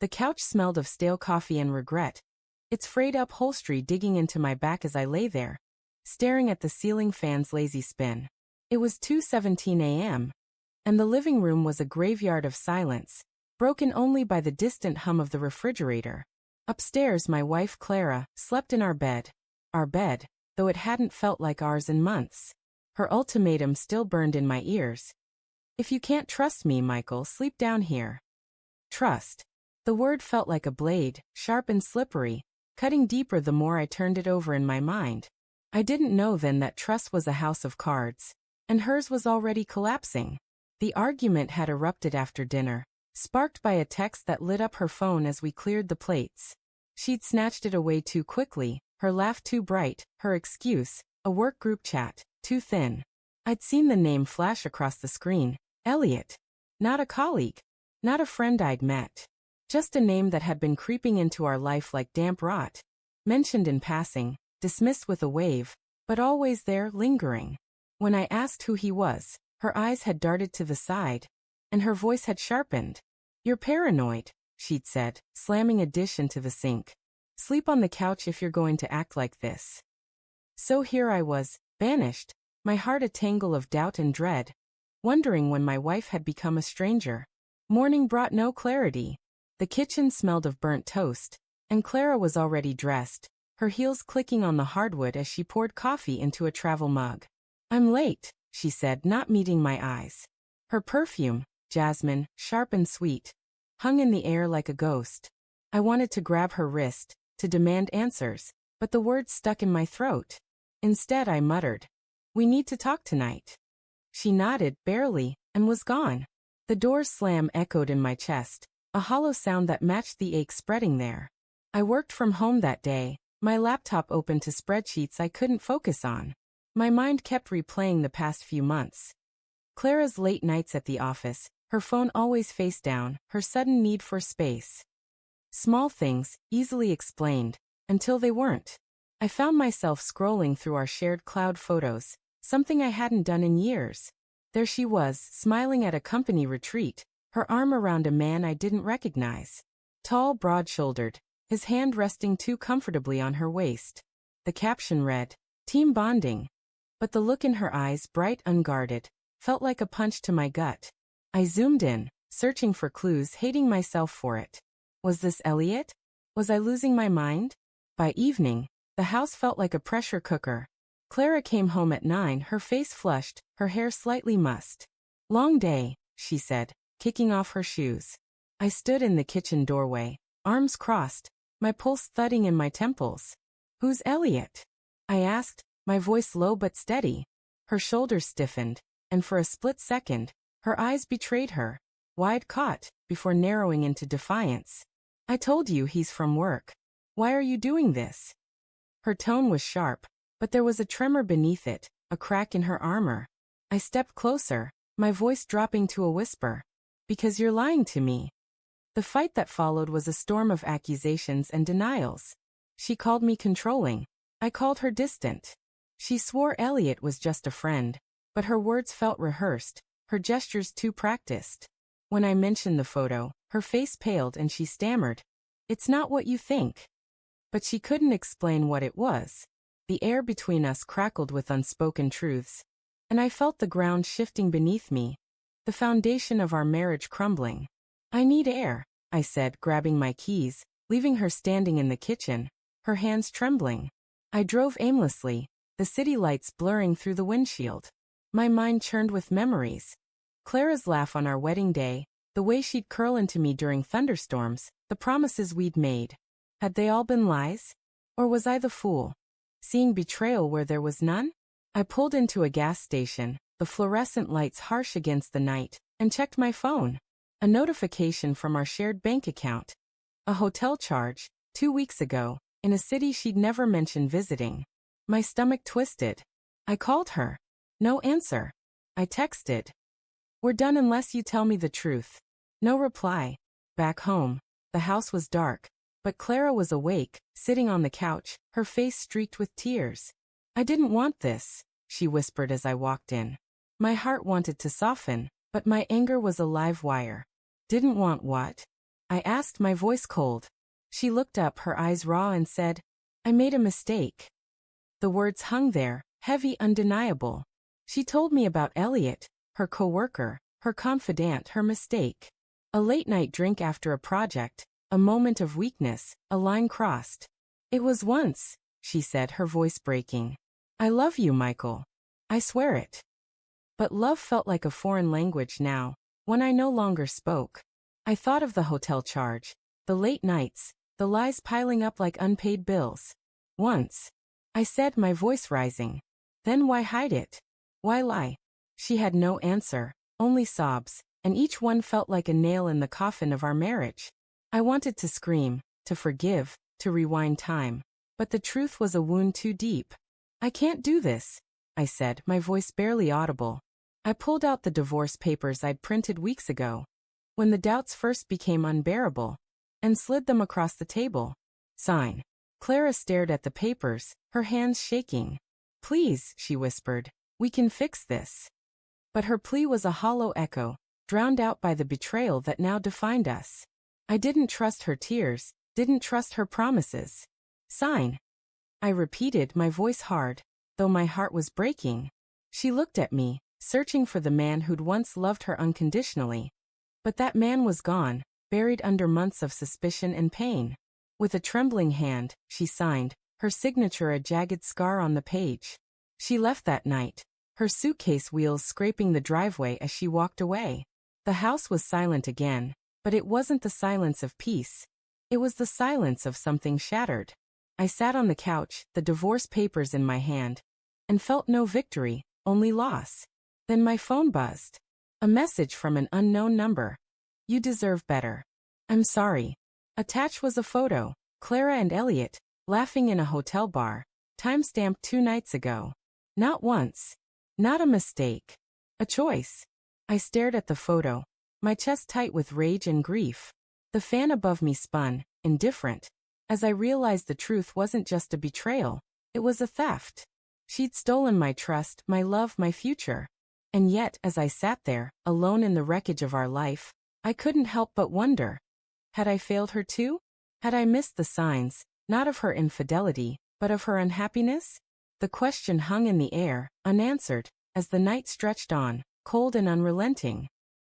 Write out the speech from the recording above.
The couch smelled of stale coffee and regret, its frayed upholstery digging into my back as I lay there, staring at the ceiling fan's lazy spin. It was 2:17 a.m., and the living room was a graveyard of silence, broken only by the distant hum of the refrigerator. Upstairs, my wife Clara slept in our bed, though it hadn't felt like ours in months. Her ultimatum still burned in my ears. If you can't trust me, Michael, sleep down here. Trust. The word felt like a blade, sharp and slippery, cutting deeper the more I turned it over in my mind. I didn't know then that trust was a house of cards, and hers was already collapsing. The argument had erupted after dinner, sparked by a text that lit up her phone as we cleared the plates. She'd snatched it away too quickly, her laugh too bright, her excuse, a work group chat, too thin. I'd seen the name flash across the screen. Elliot. Not a colleague. Not a friend I'd met. Just a name that had been creeping into our life like damp rot. Mentioned in passing, dismissed with a wave, but always there, lingering. When I asked who he was, her eyes had darted to the side, and her voice had sharpened. You're paranoid, she'd said, slamming a dish into the sink. Sleep on the couch if you're going to act like this. So here I was, banished, my heart a tangle of doubt and dread, wondering when my wife had become a stranger. Morning brought no clarity. The kitchen smelled of burnt toast, and Clara was already dressed, her heels clicking on the hardwood as she poured coffee into a travel mug. I'm late, she said, not meeting my eyes. Her perfume, jasmine, sharp and sweet, hung in the air like a ghost. I wanted to grab her wrist, to demand answers, but the words stuck in my throat. Instead, I muttered, "We need to talk tonight." She nodded, barely, and was gone. The door's slam echoed in my chest, a hollow sound that matched the ache spreading there. I worked from home that day, my laptop open to spreadsheets I couldn't focus on. My mind kept replaying the past few months. Clara's late nights at the office, her phone always face down, her sudden need for space. Small things, easily explained, until they weren't. I found myself scrolling through our shared cloud photos, something I hadn't done in years. There she was, smiling at a company retreat, her arm around a man I didn't recognize. Tall, broad-shouldered, his hand resting too comfortably on her waist. The caption read, "Team bonding." But the look in her eyes, bright, unguarded, felt like a punch to my gut. I zoomed in, searching for clues, hating myself for it. Was this Elliot? Was I losing my mind? By evening, the house felt like a pressure cooker. Clara came home at 9, her face flushed, her hair slightly mussed. "Long day," she said, kicking off her shoes. I stood in the kitchen doorway, arms crossed, my pulse thudding in my temples. "Who's Elliot?" I asked, my voice low but steady. Her shoulders stiffened, and for a split second, her eyes betrayed her, wide caught, before narrowing into defiance. "I told you he's from work. Why are you doing this?" Her tone was sharp, but there was a tremor beneath it, a crack in her armor. I stepped closer, my voice dropping to a whisper. "Because you're lying to me." The fight that followed was a storm of accusations and denials. She called me controlling. I called her distant. She swore Elliot was just a friend, but her words felt rehearsed, her gestures too practiced. When I mentioned the photo, her face paled and she stammered, "It's not what you think." But she couldn't explain what it was. The air between us crackled with unspoken truths, and I felt the ground shifting beneath me, the foundation of our marriage crumbling. "I need air," I said, grabbing my keys, leaving her standing in the kitchen, her hands trembling. I drove aimlessly, the city lights blurring through the windshield. My mind churned with memories. Clara's laugh on our wedding day, the way she'd curl into me during thunderstorms, the promises we'd made. Had they all been lies? Or was I the fool, seeing betrayal where there was none? I pulled into a gas station, the fluorescent lights harsh against the night, and checked my phone. A notification from our shared bank account. A hotel charge, 2 weeks ago, in a city she'd never mentioned visiting. My stomach twisted. I called her. No answer. I texted, "We're done unless you tell me the truth." No reply. Back home, the house was dark, but Clara was awake, sitting on the couch, her face streaked with tears. "I didn't want this," she whispered as I walked in. My heart wanted to soften, but my anger was a live wire. Didn't want what? I asked, my voice cold. She looked up, her eyes raw, and said, I made a mistake. The words hung there, heavy, undeniable. She told me about Elliot, her coworker, her confidant, her mistake. A late-night drink after a project, a moment of weakness, a line crossed. It was once, she said, her voice breaking. I love you, Michael. I swear it. But love felt like a foreign language now, when I no longer spoke. I thought of the hotel charge, the late nights, the lies piling up like unpaid bills. Once, I said, my voice rising. Then why hide it? Why lie? She had no answer, only sobs, and each one felt like a nail in the coffin of our marriage. I wanted to scream, to forgive, to rewind time. But the truth was a wound too deep. I can't do this, I said, my voice barely audible. I pulled out the divorce papers I'd printed weeks ago, when the doubts first became unbearable, and slid them across the table. Sign. Clara stared at the papers, her hands shaking. Please, she whispered, we can fix this. But her plea was a hollow echo, drowned out by the betrayal that now defined us. I didn't trust her tears, didn't trust her promises. Sign. I repeated, my voice hard, though my heart was breaking. She looked at me, searching for the man who'd once loved her unconditionally. But that man was gone, buried under months of suspicion and pain. With a trembling hand, she signed, her signature a jagged scar on the page. She left that night, her suitcase wheels scraping the driveway as she walked away. The house was silent again, but it wasn't the silence of peace. It was the silence of something shattered. I sat on the couch, the divorce papers in my hand, and felt no victory, only loss. Then my phone buzzed. A message from an unknown number. You deserve better. I'm sorry. Attached was a photo, Clara and Elliot, laughing in a hotel bar, time-stamped 2 nights ago. Not once. Not a mistake. A choice. I stared at the photo, my chest tight with rage and grief. The fan above me spun, indifferent, as I realized the truth wasn't just a betrayal, it was a theft. She'd stolen my trust, my love, my future. And yet, as I sat there, alone in the wreckage of our life, I couldn't help but wonder. Had I failed her too? Had I missed the signs, not of her infidelity, but of her unhappiness? The question hung in the air, unanswered, as the night stretched on, cold and unrelenting.